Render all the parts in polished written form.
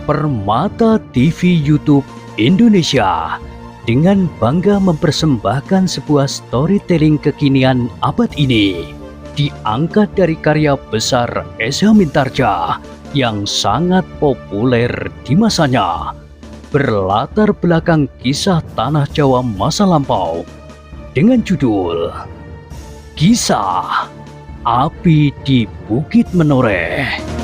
Permata TV YouTube Indonesia dengan bangga mempersembahkan sebuah storytelling kekinian abad ini, diangkat dari karya besar Esa Mintarja yang sangat populer di masanya, berlatar belakang kisah tanah Jawa masa lampau dengan judul Kisah Api di Bukit Menoreh.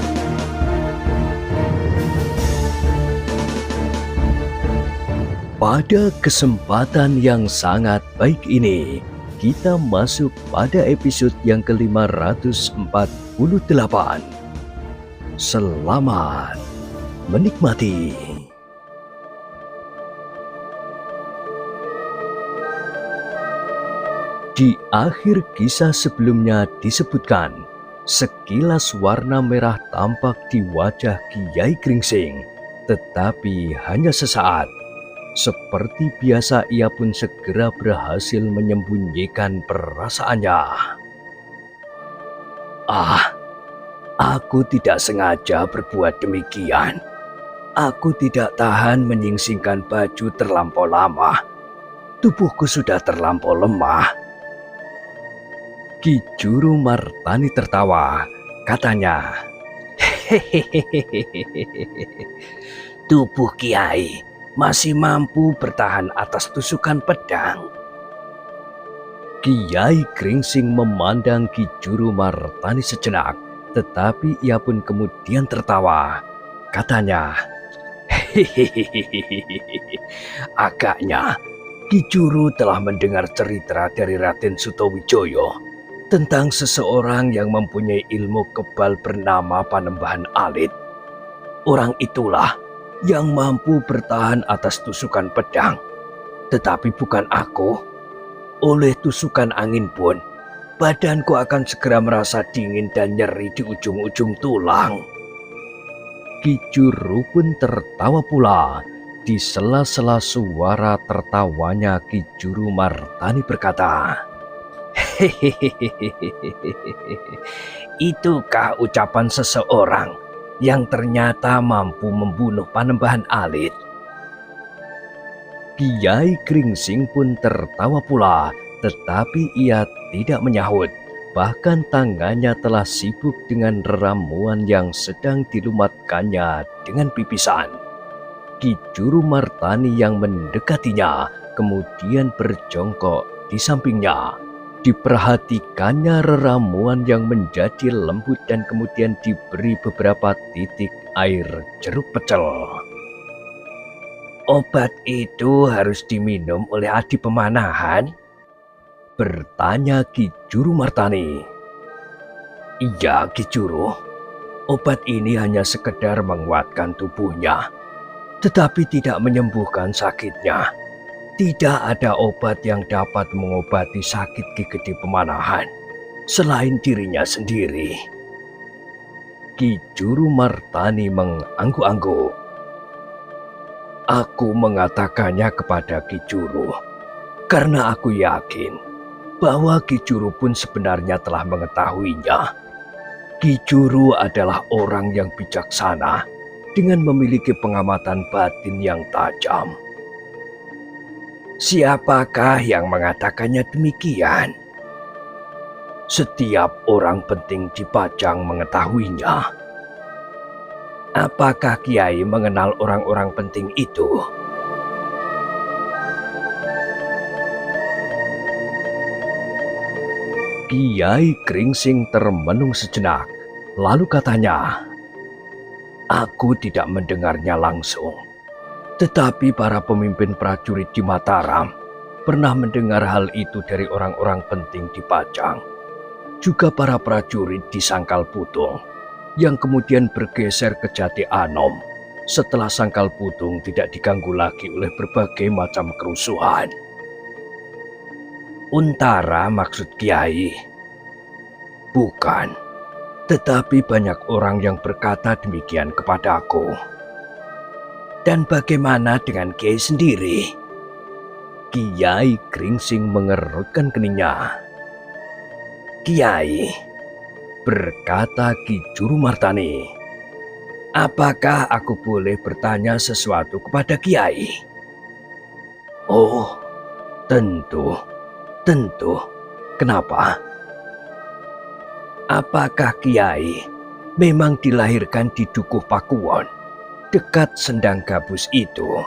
Pada kesempatan yang sangat baik ini, kita masuk pada episode yang ke-548. Selamat menikmati. Di akhir kisah sebelumnya disebutkan, sekilas warna merah tampak di wajah Kiai Gringsing, tetapi hanya sesaat. Seperti biasa, ia pun segera berhasil menyembunyikan perasaannya. Aku tidak sengaja berbuat demikian. Aku tidak tahan menyingsingkan baju terlampau lama. Tubuhku sudah terlampau lemah. Ki Juru Martani tertawa. Katanya, tubuh Kiai masih mampu bertahan atas tusukan pedang. Kiai Gringsing memandang Ki Juru Martani sejenak, tetapi ia pun kemudian tertawa. Katanya, agaknya Ki Juru telah mendengar cerita dari Raden Sutawijoyo tentang seseorang yang mempunyai ilmu kebal bernama Panembahan Alit. Orang itulah yang mampu bertahan atas tusukan pedang, tetapi bukan aku. Oleh tusukan angin pun, badanku akan segera merasa dingin dan nyeri di ujung-ujung tulang. Ki Juru pun tertawa pula. Di sela-sela suara tertawanya, Ki Juru Martani berkata, itukah ucapan seseorang yang ternyata mampu membunuh Panembahan Alit? Kiai Gringsing pun tertawa pula, tetapi ia tidak menyahut. Bahkan tangannya telah sibuk dengan ramuan yang sedang dilumatkannya dengan pipisan. Ki Juru Martani yang mendekatinya kemudian berjongkok di sampingnya. Diperhatikannya ramuan yang menjadi lembut dan kemudian diberi beberapa titik air jeruk pecel. Obat itu harus diminum oleh Adi Pemanahan? Bertanya Ki Juru Martani. Iya Ki Juru, obat ini hanya sekedar menguatkan tubuhnya, tetapi tidak menyembuhkan sakitnya. Tidak ada obat yang dapat mengobati sakit Ki Gede Pemanahan selain dirinya sendiri. Ki Juru Martani mengangguk-angguk. Aku mengatakannya kepada Ki Juru karena aku yakin bahwa Ki Juru pun sebenarnya telah mengetahuinya. Ki Juru adalah orang yang bijaksana dengan memiliki pengamatan batin yang tajam. Siapakah yang mengatakannya demikian? Setiap orang penting di Pajang mengetahuinya. Apakah Kiai mengenal orang-orang penting itu? Kiai Gringsing termenung sejenak, lalu katanya, aku tidak mendengarnya langsung. Tetapi para pemimpin prajurit di Mataram pernah mendengar hal itu dari orang-orang penting di Pajang. Juga para prajurit di Sangkal Putung yang kemudian bergeser ke Jati Anom setelah Sangkal Putung tidak diganggu lagi oleh berbagai macam kerusuhan. Untara maksud Kiai? Bukan, tetapi banyak orang yang berkata demikian kepadaku. Dan bagaimana dengan Kiai sendiri? Kiai Gringsing mengerutkan keningnya. Kiai, berkata Ki Juru Martani, Apakah aku boleh bertanya sesuatu kepada Kiai? Oh, tentu, tentu. Kenapa? Apakah Kiai memang dilahirkan di Dukuh Pakuwon, dekat Sendang Gabus itu?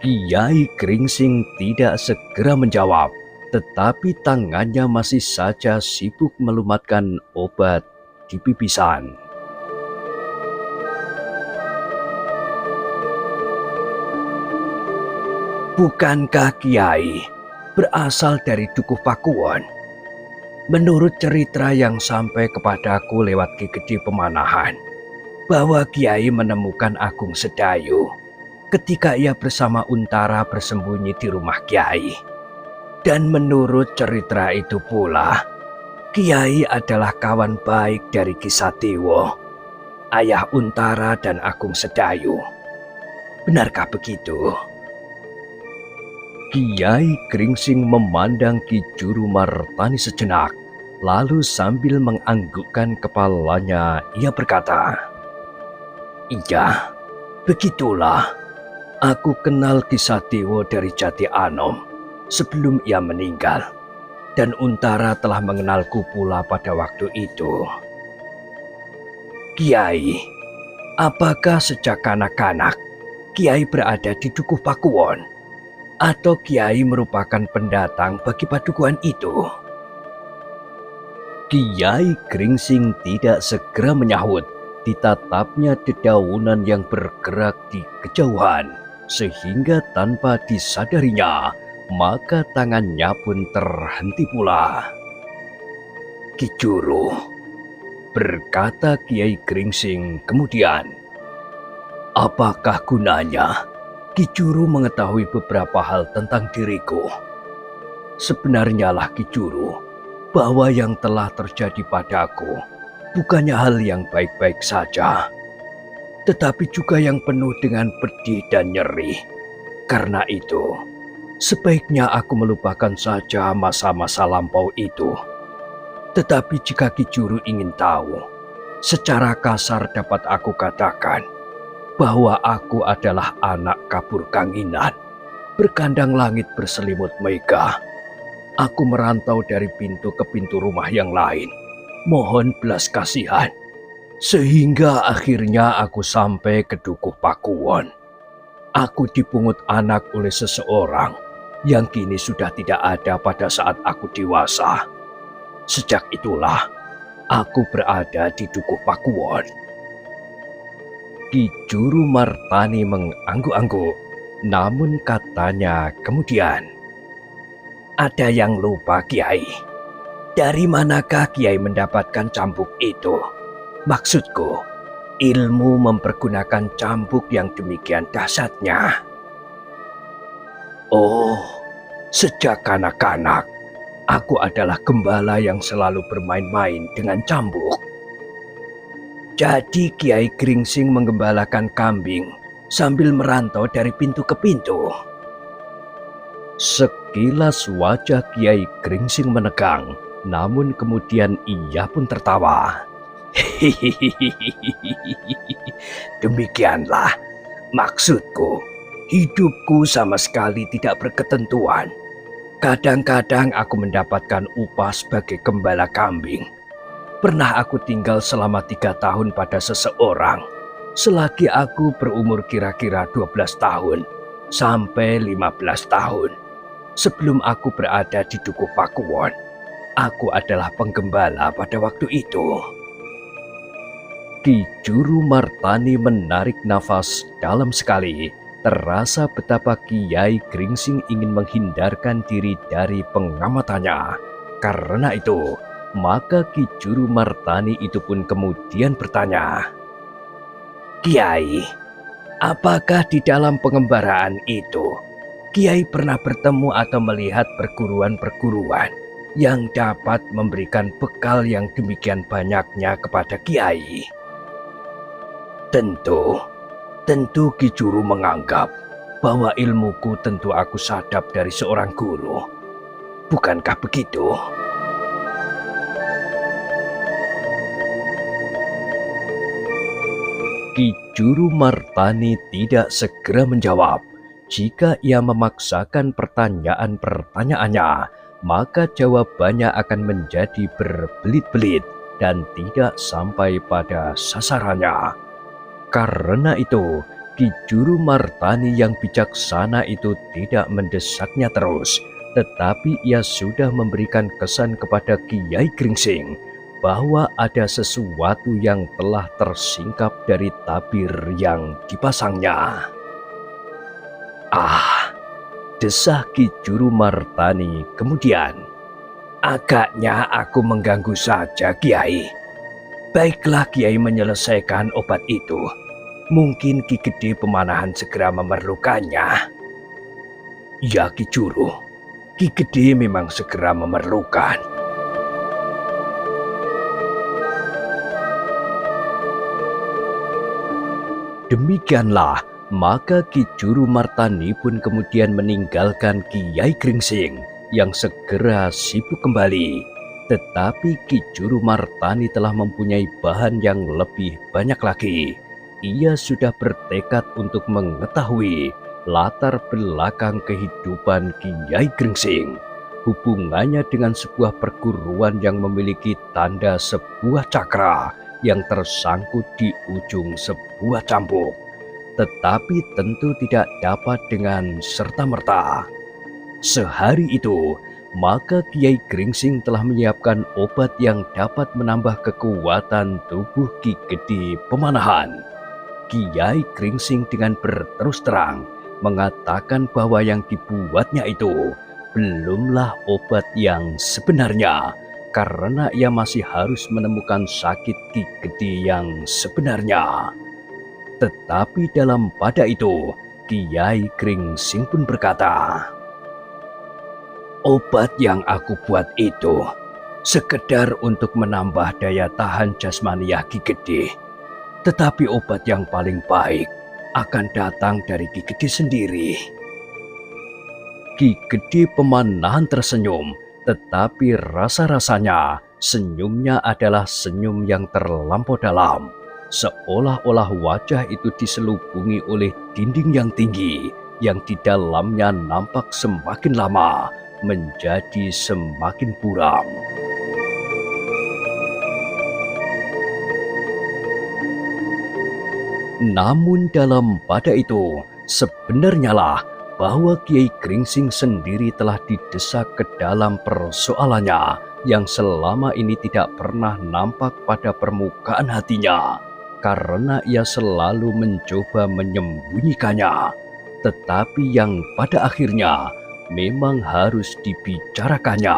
Kiai Gringsing tidak segera menjawab, tetapi tangannya masih saja sibuk melumatkan obat di pipisan. Bukankah Kiai berasal dari Dukuh Pakuwon? Menurut cerita yang sampai kepadaku lewat Ki Gede Pemanahan, bahwa Kiai menemukan Agung Sedayu ketika ia bersama Untara bersembunyi di rumah Kiai. Dan menurut cerita itu pula, Kiai adalah kawan baik dari Ki Sadewo, ayah Untara dan Agung Sedayu. Benarkah begitu? Kiai Gringsing memandang Ki Juru Martani sejenak, lalu sambil menganggukkan kepalanya, ia berkata, "Iya, begitulah. Aku kenal Ki Sadewo dari Jati Anom sebelum ia meninggal, dan Untara telah mengenalku pula pada waktu itu." Kiai, apakah sejak kanak-kanak Kiai berada di Dukuh Pakuwon? Atau Kiai merupakan pendatang bagi padukuhan itu? Kiai Gringsing tidak segera menyahut. Ditatapnya dedaunan yang bergerak di kejauhan, sehingga tanpa disadarinya, maka tangannya pun terhenti pula. "Ki Juru," berkata Kiai Gringsing kemudian, "apakah gunanya Ki Juru mengetahui beberapa hal tentang diriku? Sebenarnya lah Ki Juru, bahwa yang telah terjadi padaku bukannya hal yang baik-baik saja, tetapi juga yang penuh dengan pedih dan nyeri. Karena itu, sebaiknya aku melupakan saja masa-masa lampau itu. Tetapi jika Ki Juru ingin tahu, secara kasar dapat aku katakan bahwa aku adalah anak kabur Kanginan, berkandang langit berselimut mega. Aku merantau dari pintu ke pintu rumah yang lain, mohon belas kasihan, sehingga akhirnya aku sampai ke Dukuh Pakuwon. Aku dipungut anak oleh seseorang yang kini sudah tidak ada pada saat aku dewasa. Sejak itulah aku berada di Dukuh Pakuwon." Ki Juru Martani mengangguk-angguk, namun katanya kemudian, "Ada yang lupa Kiai. Dari manakah Kiai mendapatkan cambuk itu? Maksudku, ilmu mempergunakan cambuk yang demikian dahsyatnya." "Oh, sejak kanak-kanak, aku adalah gembala yang selalu bermain-main dengan cambuk." "Jadi Kiai Gringsing menggembalakan kambing sambil merantau dari pintu ke pintu?" Sekilas wajah Kiai Gringsing menegang, namun kemudian ia pun tertawa. "Demikianlah maksudku. Hidupku sama sekali tidak berketentuan. Kadang-kadang aku mendapatkan upah sebagai gembala kambing. Pernah aku tinggal selama 3 tahun pada seseorang, selagi aku berumur kira-kira 12 tahun sampai 15 tahun. Sebelum aku berada di Dukuh Pakuwon, aku adalah penggembala pada waktu itu." Ki Juru Martani menarik nafas dalam sekali. Terasa betapa Kiai Gringsing ingin menghindarkan diri dari pengamatannya. Karena itu, maka Ki Juru Martani itu pun kemudian bertanya, "Kiai, apakah di dalam pengembaraan itu Kiai pernah bertemu atau melihat perguruan-perguruan yang dapat memberikan bekal yang demikian banyaknya kepada Kiai?" Tentu Ki Juru menganggap bahwa ilmuku tentu aku sadap dari seorang guru. Bukankah begitu? Ki Juru Martani tidak segera menjawab. Jika ia memaksakan pertanyaan-pertanyaannya, maka jawabannya akan menjadi berbelit-belit dan tidak sampai pada sasarannya. Karena itu, Ki Juru Martani yang bijaksana itu tidak mendesaknya terus, tetapi ia sudah memberikan kesan kepada Kiai Gringsing bahwa ada sesuatu yang telah tersingkap dari tabir yang dipasangnya. "Ah," desah Ki Juru Martani kemudian. "Agaknya aku mengganggu saja, Kiai. Baiklah Kiai menyelesaikan obat itu. Mungkin Ki Gede Pemanahan segera memerlukannya." "Ya Ki Juru, Ki Gede memang segera memerlukan." Demikianlah, maka Ki Juru Martani pun kemudian meninggalkan Kiai Gringsing yang segera sibuk kembali. Tetapi Ki Juru Martani telah mempunyai bahan yang lebih banyak lagi. Ia sudah bertekad untuk mengetahui latar belakang kehidupan Kiai Gringsing, hubungannya dengan sebuah perguruan yang memiliki tanda sebuah cakra yang tersangkut di ujung sebuah cambuk, tetapi tentu tidak dapat dengan serta-merta. Sehari itu, maka Kiai Gringsing telah menyiapkan obat yang dapat menambah kekuatan tubuh Ki Gede Pemanahan. Kiai Gringsing dengan berterus terang mengatakan bahwa yang dibuatnya itu belumlah obat yang sebenarnya, karena ia masih harus menemukan sakit Ki Gede yang sebenarnya. Tetapi dalam pada itu, Kiai Gringsing pun berkata, "Obat yang aku buat itu sekedar untuk menambah daya tahan jasmaniah Ki Gede. Tetapi obat yang paling baik akan datang dari Ki Gede sendiri." Ki Gede Pemanahan tersenyum, tetapi rasa-rasanya senyumnya adalah senyum yang terlampau dalam, seolah-olah wajah itu diselubungi oleh dinding yang tinggi, yang di dalamnya nampak semakin lama menjadi semakin buram. Namun dalam pada itu, sebenarnya lah bahwa Kiai Gringsing sendiri telah didesak ke dalam persoalannya yang selama ini tidak pernah nampak pada permukaan hatinya, karena ia selalu mencoba menyembunyikannya, tetapi yang pada akhirnya memang harus dibicarakannya.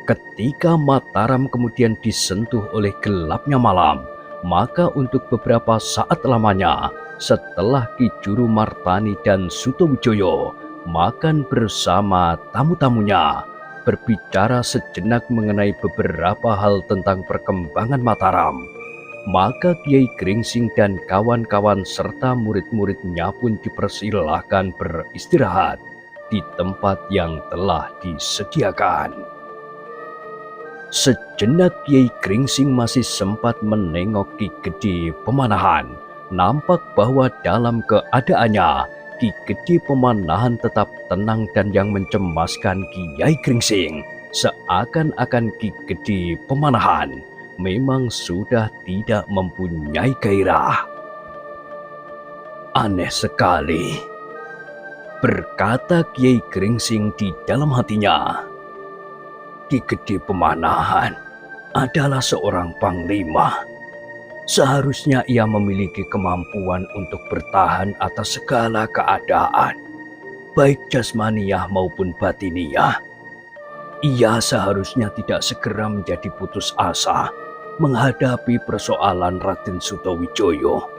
Ketika Mataram kemudian disentuh oleh gelapnya malam, maka untuk beberapa saat lamanya, setelah Ki Juru Martani dan Sutowijoyo makan bersama tamu-tamunya, berbicara sejenak mengenai beberapa hal tentang perkembangan Mataram, maka Kiai Gringsing dan kawan-kawan serta murid-muridnya pun dipersilahkan beristirahat di tempat yang telah disediakan. Sejenak Kiai Gringsing masih sempat menengok Ki Gede Pemanahan. Nampak bahwa dalam keadaannya, Ki Gede Pemanahan tetap tenang dan yang mencemaskan Kiai Gringsing, seakan-akan Ki Gede Pemanahan memang sudah tidak mempunyai gairah. "Aneh sekali," berkata Kiai Gringsing di dalam hatinya. "Ki Gede Pemanahan adalah seorang panglima. Seharusnya ia memiliki kemampuan untuk bertahan atas segala keadaan, baik jasmaniah maupun batiniah. Ia seharusnya tidak segera menjadi putus asa menghadapi persoalan Raden Sutowijoyo,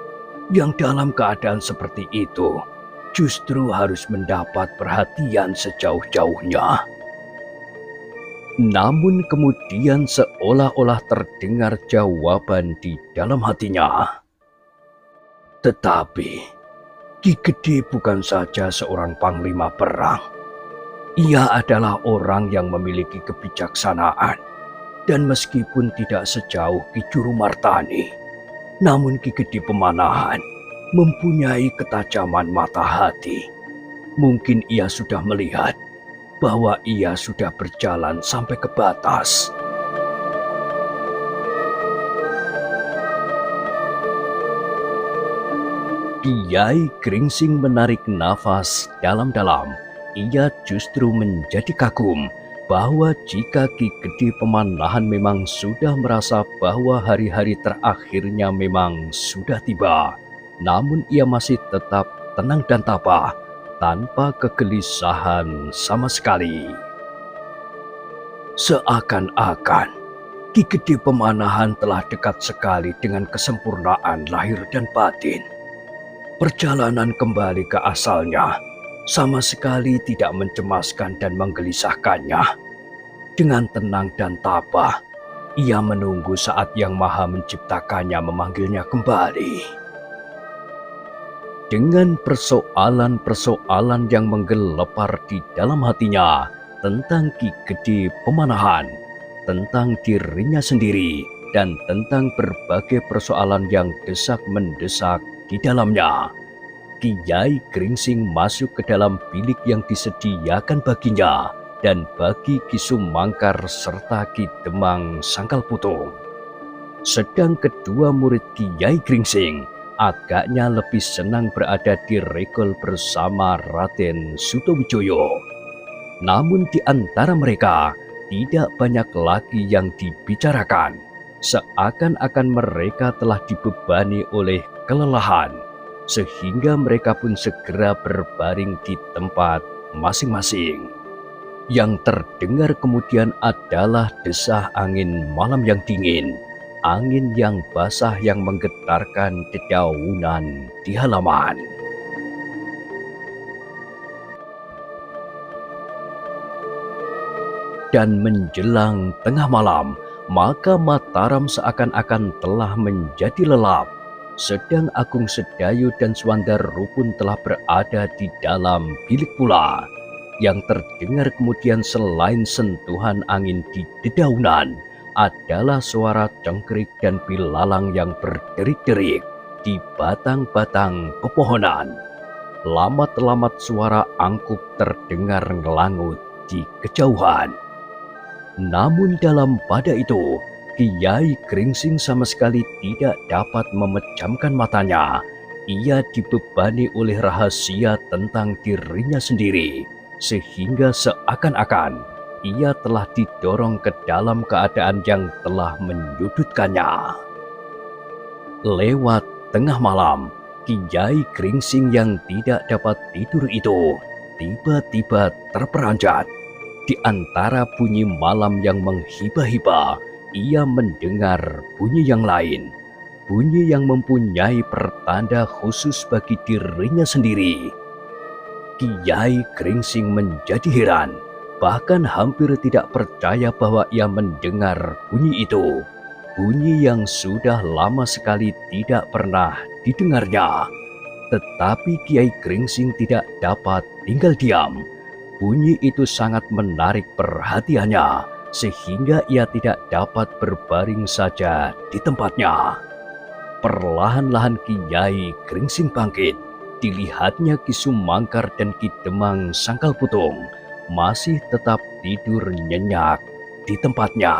yang dalam keadaan seperti itu justru harus mendapat perhatian sejauh-jauhnya." Namun kemudian seolah-olah terdengar jawaban di dalam hatinya. "Tetapi Ki Gede bukan saja seorang panglima perang. Ia adalah orang yang memiliki kebijaksanaan, dan meskipun tidak sejauh Ki Juru Martani, Namun Ki Gede Pemanahan mempunyai ketajaman mata hati. Mungkin ia sudah melihat bahwa ia sudah berjalan sampai ke batas. Kiai Gringsing menarik nafas dalam-dalam. Ia justru menjadi kagum bahwa jika Ki Gede Pemanahan memang sudah merasa bahwa hari-hari terakhirnya memang sudah tiba, namun ia masih tetap tenang dan tabah, tanpa kegelisahan sama sekali. Seakan-akan Ki Gede Pemanahan telah dekat sekali dengan kesempurnaan lahir dan batin. Perjalanan kembali ke asalnya sama sekali tidak mencemaskan dan menggelisahkannya. Dengan tenang dan tabah, ia menunggu saat Yang Maha Menciptakannya memanggilnya kembali. Dengan persoalan-persoalan yang menggelepar di dalam hatinya tentang Ki Gede Pemanahan, tentang dirinya sendiri, dan tentang berbagai persoalan yang desak-mendesak di dalamnya, Kiai Gringsing masuk ke dalam bilik yang disediakan baginya dan bagi Ki Sumangkar serta Ki Demang Sangkalputung. Sedang kedua murid Kiai Gringsing agaknya lebih senang berada di regol bersama Raden Sutawijaya. Namun di antara mereka tidak banyak lagi yang dibicarakan, seakan-akan mereka telah dibebani oleh kelelahan, sehingga mereka pun segera berbaring di tempat masing-masing. Yang terdengar kemudian adalah desah angin malam yang dingin, angin yang basah yang menggetarkan dedaunan di halaman. Dan menjelang tengah malam, maka Mataram seakan-akan telah menjadi lelap. Sedang Agung Sedayu dan Swandaru pun telah berada di dalam bilik pula. Yang terdengar kemudian selain sentuhan angin di dedaunan adalah suara cengkrik dan pilalang yang berderik-derik di batang-batang pepohonan. Lamat-lamat suara angkup terdengar ngelangut di kejauhan. Namun dalam pada itu, Kiai Gringsing sama sekali tidak dapat memejamkan matanya. Ia dibebani oleh rahasia tentang dirinya sendiri, sehingga seakan-akan ia telah didorong ke dalam keadaan yang telah menyudutkannya. Lewat tengah malam, Kiai Gringsing yang tidak dapat tidur itu tiba-tiba terperanjat. Di antara bunyi malam yang menghibah-hibah, ia mendengar bunyi yang lain, bunyi yang mempunyai pertanda khusus bagi dirinya sendiri. Kiai Gringsing menjadi heran, bahkan hampir tidak percaya bahwa ia mendengar bunyi itu, bunyi yang sudah lama sekali tidak pernah didengarnya. Tetapi Kiai Gringsing tidak dapat tinggal diam. Bunyi itu sangat menarik perhatiannya, sehingga ia tidak dapat berbaring saja di tempatnya. Perlahan-lahan Kiai Gringsing bangkit. Dilihatnya Ki Sumangkar dan Ki Demang Sangkalputung masih tetap tidur nyenyak di tempatnya.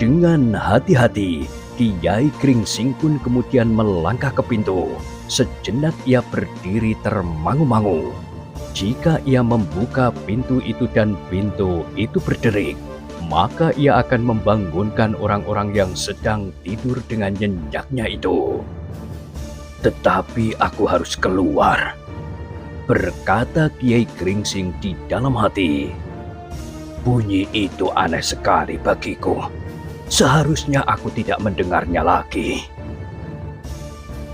Dengan hati-hati, Kiai Gringsing pun kemudian melangkah ke pintu. Sejenak ia berdiri termangu-mangu. Jika ia membuka pintu itu dan pintu itu berderik, maka ia akan membangunkan orang-orang yang sedang tidur dengan nyenyaknya itu. Tetapi aku harus keluar, berkata Kiai Gringsing di dalam hati. Bunyi itu aneh sekali bagiku. Seharusnya aku tidak mendengarnya lagi.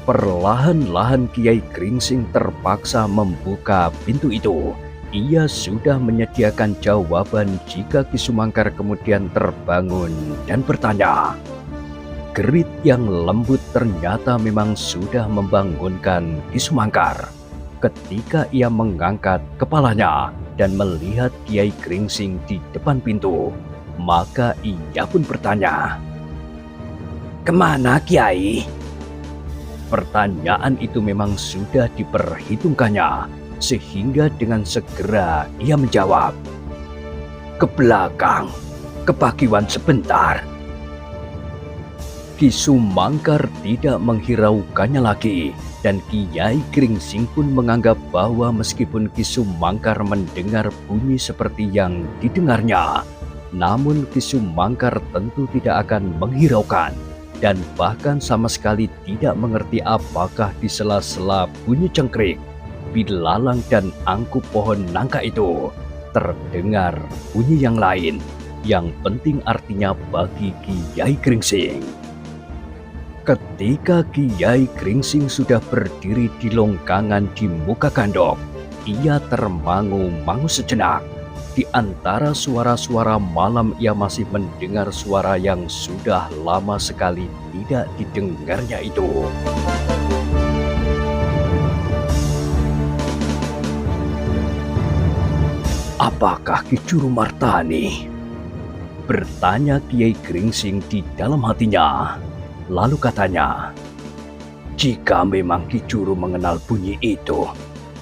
Perlahan-lahan Kiai Gringsing terpaksa membuka pintu itu. Ia sudah menyediakan jawaban jika Ki Sumangkar kemudian terbangun dan bertanya. Gerit yang lembut ternyata memang sudah membangunkan Ki Sumangkar. Ketika ia mengangkat kepalanya, dan melihat Kiai Gringsing di depan pintu. Maka ia pun bertanya, "Kemana Kiai?" Pertanyaan itu memang sudah diperhitungkannya, sehingga dengan segera ia menjawab, "Ke belakang, ke Pakiwan sebentar." Ki Sumangkar tidak menghiraukannya lagi, dan Kiai Gringsing pun menganggap bahwa meskipun Ki Sumangkar mendengar bunyi seperti yang didengarnya, namun Ki Sumangkar tentu tidak akan menghiraukan dan bahkan sama sekali tidak mengerti apakah di sela-sela bunyi cengkrik, bilalang dan angkup pohon nangka itu terdengar bunyi yang lain yang penting artinya bagi Kiai Gringsing. Ketika Kiai Gringsing sudah berdiri di longgangan di muka gandok, ia termangu-mangu sejenak. Di antara suara-suara malam ia masih mendengar suara yang sudah lama sekali tidak didengarnya itu. "Apakah Ki Juru Martani?" bertanya Kiai Gringsing di dalam hatinya. Lalu katanya, "Jika memang Ki Juru mengenal bunyi itu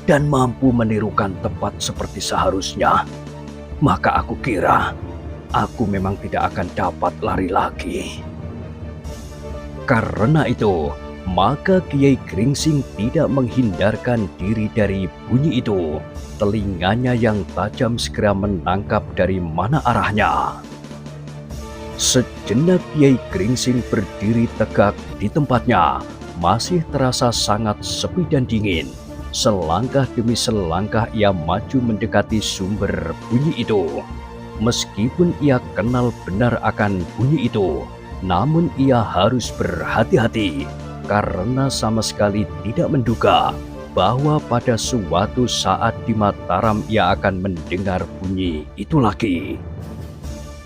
dan mampu menirukan tepat seperti seharusnya, maka aku kira aku memang tidak akan dapat lari lagi." Karena itu, maka Kiai Gringsing tidak menghindarkan diri dari bunyi itu. Telinganya yang tajam segera menangkap dari mana arahnya. Sejenak Kiai Gringsing berdiri tegak di tempatnya. Masih terasa sangat sepi dan dingin. Selangkah demi selangkah ia maju mendekati sumber bunyi itu. Meskipun ia kenal benar akan bunyi itu, namun ia harus berhati-hati karena sama sekali tidak menduga bahwa pada suatu saat di Mataram ia akan mendengar bunyi itu lagi.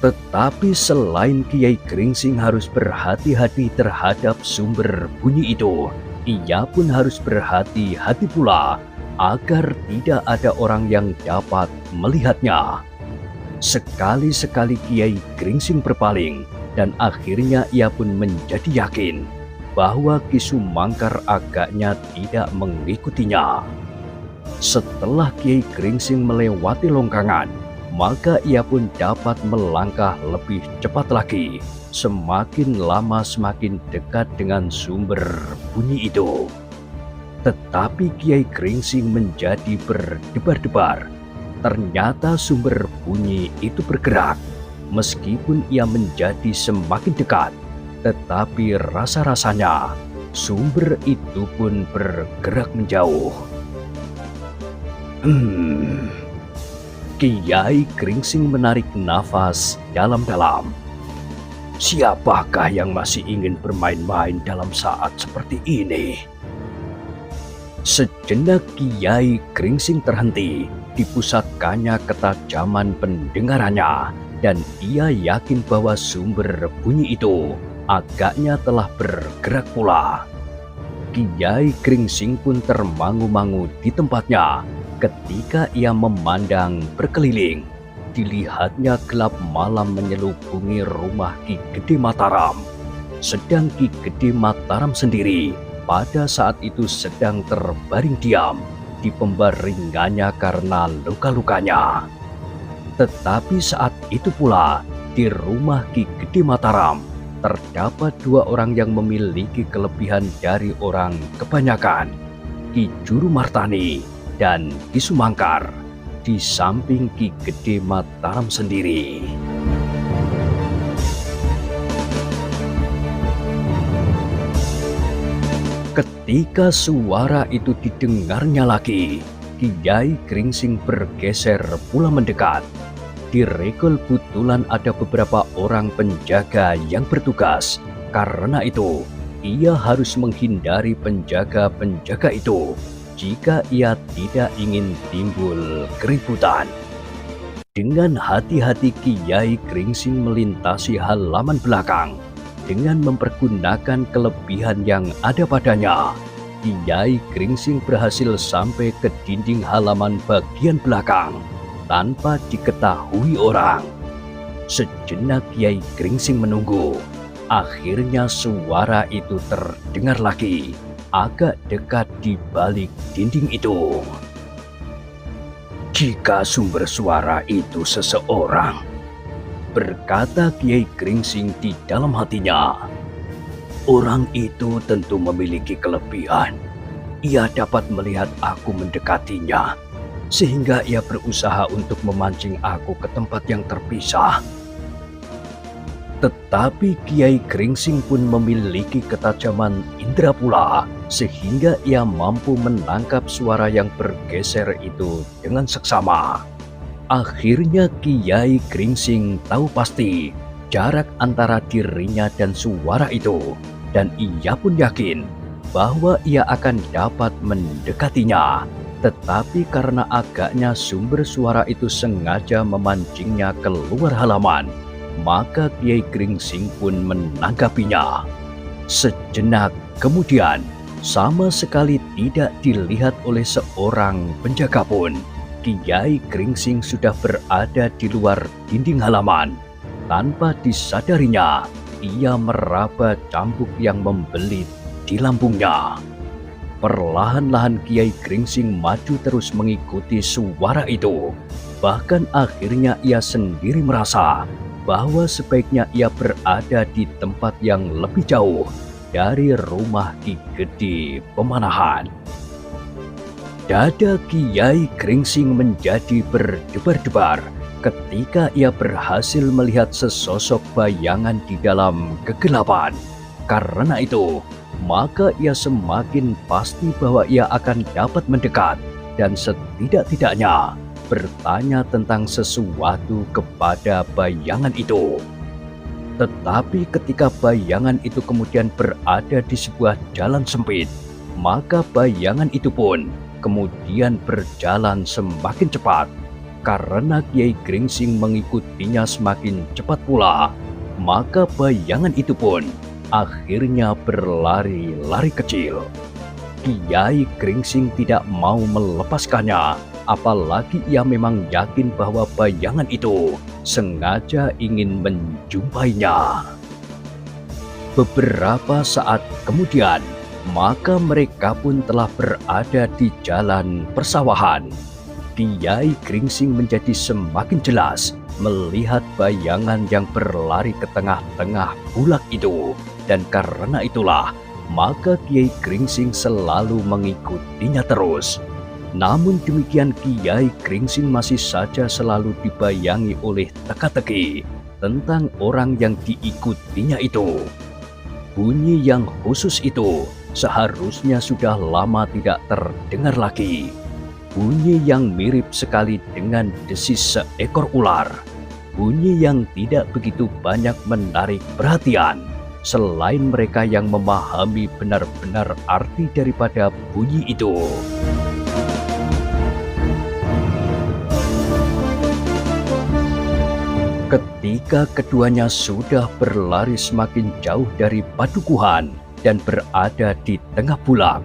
Tetapi selain Kiai Gringsing harus berhati-hati terhadap sumber bunyi itu, ia pun harus berhati-hati pula agar tidak ada orang yang dapat melihatnya. Sekali-sekali Kiai Gringsing berpaling, dan akhirnya ia pun menjadi yakin bahwa Ki Sumangkar agaknya tidak mengikutinya. Setelah Kiai Gringsing melewati longgangan, maka ia pun dapat melangkah lebih cepat lagi. Semakin lama semakin dekat dengan sumber bunyi itu. Tetapi Kiai Gringsing menjadi berdebar-debar. Ternyata sumber bunyi itu bergerak. Meskipun ia menjadi semakin dekat, tetapi rasa-rasanya sumber itu pun bergerak menjauh. Kiai Gringsing menarik nafas dalam-dalam. Siapakah yang masih ingin bermain-main dalam saat seperti ini? Sejenak Kiai Gringsing terhenti, dipusatkannya ketajaman pendengarannya, dan ia yakin bahwa sumber bunyi itu agaknya telah bergerak pula. Kiai Gringsing pun termangu-mangu di tempatnya ketika ia memandang berkeliling. Dilihatnya gelap malam menyelubungi rumah Ki Gede Mataram. Sedang Ki Gede Mataram sendiri pada saat itu sedang terbaring diam di pembaringannya karena luka-lukanya. Tetapi saat itu pula di rumah Ki Gede Mataram terdapat dua orang yang memiliki kelebihan dari orang kebanyakan, Ki Juru Martani dan Ki Sumangkar, di samping Ki Gede Mataram sendiri. Ketika suara itu didengarnya lagi, Kiai Gringsing bergeser pula mendekat. Di regol butulan ada beberapa orang penjaga yang bertugas. Karena itu, ia harus menghindari penjaga-penjaga itu jika ia tidak ingin timbul keributan. Dengan hati-hati Kiai Gringsing melintasi halaman belakang. Dengan mempergunakan kelebihan yang ada padanya, Kiai Gringsing berhasil sampai ke dinding halaman bagian belakang. tanpa diketahui orang. Sejenak Kiai Gringsing menunggu. Akhirnya suara itu terdengar lagi, agak dekat di balik dinding itu. "Jika sumber suara itu seseorang," berkata Kiai Gringsing di dalam hatinya, "orang itu tentu memiliki kelebihan. Ia dapat melihat aku mendekatinya, sehingga ia berusaha untuk memancing aku ke tempat yang terpisah." Tetapi Kiai Gringsing pun memiliki ketajaman indera pula, sehingga ia mampu menangkap suara yang bergeser itu dengan seksama. Akhirnya Kiai Gringsing tahu pasti jarak antara dirinya dan suara itu, dan ia pun yakin bahwa ia akan dapat mendekatinya. Tetapi karena agaknya sumber suara itu sengaja memancingnya keluar halaman, maka Kiai Gringsing pun menanggapinya. Sejenak kemudian, sama sekali tidak dilihat oleh seorang penjaga pun, Kiai Gringsing sudah berada di luar dinding halaman. Tanpa disadarinya, ia meraba cambuk yang membelit di lambungnya. Perlahan-lahan Kiai Gringsing maju terus mengikuti suara itu. Bahkan akhirnya ia sendiri merasa bahwa sebaiknya ia berada di tempat yang lebih jauh dari rumah Ki Gede Pemanahan. Dada Kiai Gringsing menjadi berdebar-debar ketika ia berhasil melihat sesosok bayangan di dalam kegelapan. Karena itu, maka ia semakin pasti bahwa ia akan dapat mendekat dan setidak-tidaknya bertanya tentang sesuatu kepada bayangan itu. Tetapi ketika bayangan itu kemudian berada di sebuah jalan sempit, maka bayangan itu pun kemudian berjalan semakin cepat. Karena Kiai Gringsing mengikutinya semakin cepat pula, maka bayangan itu pun akhirnya berlari-lari kecil. Kiai Gringsing tidak mau melepaskannya, apalagi ia memang yakin bahwa bayangan itu sengaja ingin menjumpainya. Beberapa saat kemudian, maka mereka pun telah berada di jalan persawahan. Kiai Gringsing menjadi semakin jelas melihat bayangan yang berlari ke tengah-tengah bulak itu, dan karena itulah maka Kiai Gringsing selalu mengikutinya terus. Namun demikian Kiai Gringsing masih saja selalu dibayangi oleh teka-teki tentang orang yang diikutinya itu. Bunyi yang khusus itu seharusnya sudah lama tidak terdengar lagi. Bunyi yang mirip sekali dengan desis seekor ular. Bunyi yang tidak begitu banyak menarik perhatian, selain mereka yang memahami benar-benar arti daripada bunyi itu. Ketika keduanya sudah berlari semakin jauh dari padukuhan dan berada di tengah bulak,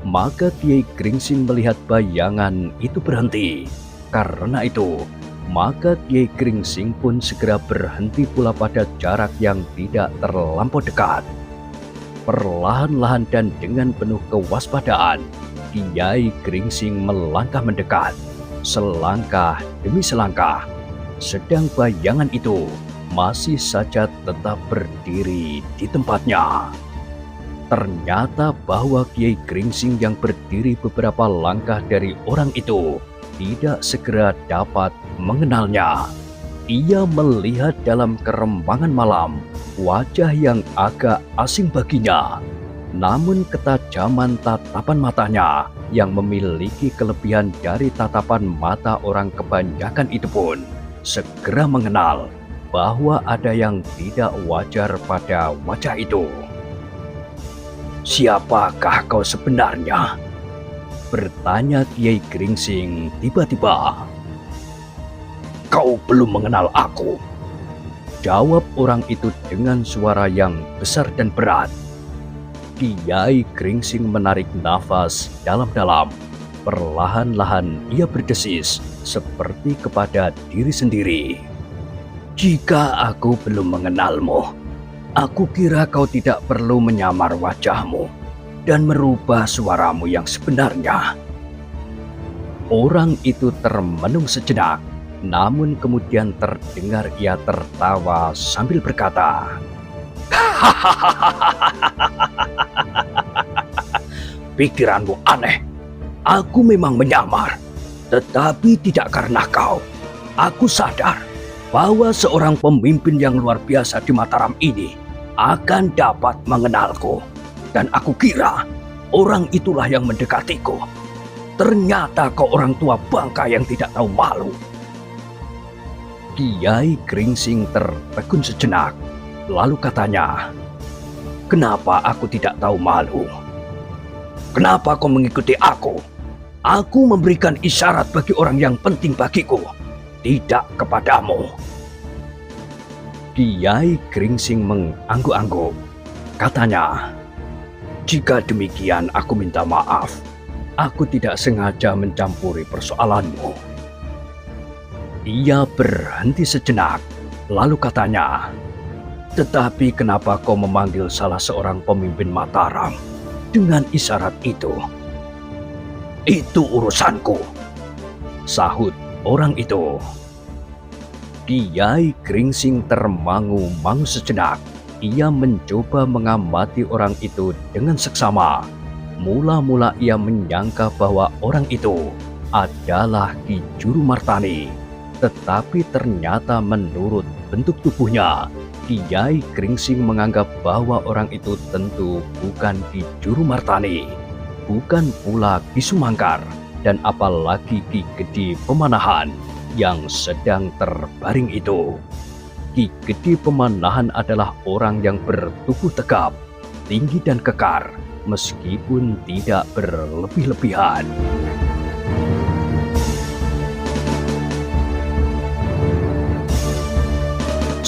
maka Kiai Gringsing melihat bayangan itu berhenti. Karena itu, maka Kiai Gringsing pun segera berhenti pula pada jarak yang tidak terlampau dekat. Perlahan-lahan dan dengan penuh kewaspadaan, Kiai Gringsing melangkah mendekat, selangkah demi selangkah. Sedang bayangan itu masih saja tetap berdiri di tempatnya. Ternyata bahwa Kiai Gringsing yang berdiri beberapa langkah dari orang itu tidak segera dapat mengenalnya. Ia melihat dalam kerembangan malam wajah yang agak asing baginya. Namun ketajaman tatapan matanya yang memiliki kelebihan dari tatapan mata orang kebanyakan itu pun segera mengenal bahwa ada yang tidak wajar pada wajah itu. "Siapakah kau sebenarnya?" bertanya Kiai Gringsing tiba-tiba. "Kau belum mengenal aku," jawab orang itu dengan suara yang besar dan berat. Kiai Gringsing menarik nafas dalam-dalam. Perlahan-lahan ia berdesis seperti kepada diri sendiri. Jika aku belum mengenalmu, aku kira kau tidak perlu menyamar wajahmu dan merubah suaramu yang sebenarnya. Orang itu termenung sejenak, namun kemudian terdengar ia tertawa sambil berkata, "Pikiranmu aneh. Aku memang menyamar, tetapi tidak karena kau. Aku sadar bahwa seorang pemimpin yang luar biasa di Mataram ini akan dapat mengenalku. Dan aku kira orang itulah yang mendekatiku. Ternyata kau orang tua bangka yang tidak tahu malu." Kiai Gringsing tertegun sejenak, lalu katanya, "Kenapa aku tidak tahu malu? Kenapa kau mengikuti aku? Aku memberikan isyarat bagi orang yang penting bagiku, tidak kepadamu." Kiai Gringsing mengangguk-angguk. Katanya, "Jika demikian aku minta maaf. Aku tidak sengaja mencampuri persoalanmu." Ia berhenti sejenak, lalu katanya, "Tetapi kenapa kau memanggil salah seorang pemimpin Mataram dengan isyarat itu?" "Itu urusanku," sahut orang itu. Kiai Gringsing termangu-mangu sejenak. Ia mencoba mengamati orang itu dengan seksama. Mula-mula ia menyangka bahwa orang itu adalah Ki Juru Martani. Tetapi ternyata menurut bentuk tubuhnya, Kiai Gringsing menganggap bahwa orang itu tentu bukan Ki Juru Martani, bukan pula Ki Sumangkar, dan apalagi Ki Gede Pemanahan yang sedang terbaring itu. Ki Gede Pemanahan adalah orang yang bertubuh tegap, tinggi dan kekar, meskipun tidak berlebih-lebihan.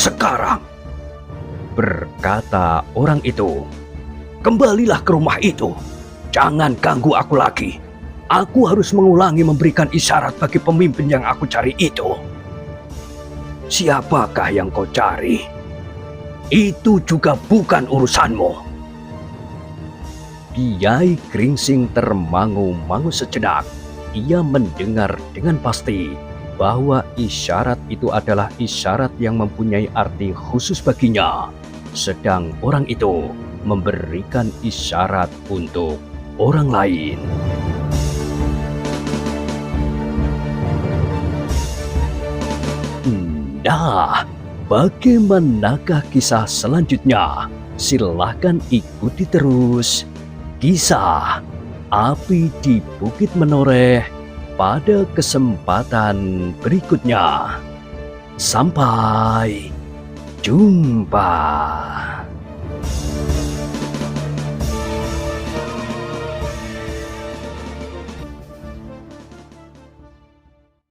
"Sekarang," berkata orang itu, "kembalilah ke rumah itu. Jangan ganggu aku lagi. Aku harus mengulangi memberikan isyarat bagi pemimpin yang aku cari itu." "Siapakah yang kau cari? Itu juga bukan urusanmu." Kiai Gringsing termangu-mangu sejenak. Ia mendengar dengan pasti bahwa isyarat itu adalah isyarat yang mempunyai arti khusus baginya, sedang orang itu memberikan isyarat untuk orang lain. Nah, bagaimanakah kisah selanjutnya? Silahkan ikuti terus. Kisah Api di Bukit Menoreh pada kesempatan berikutnya. Sampai jumpa.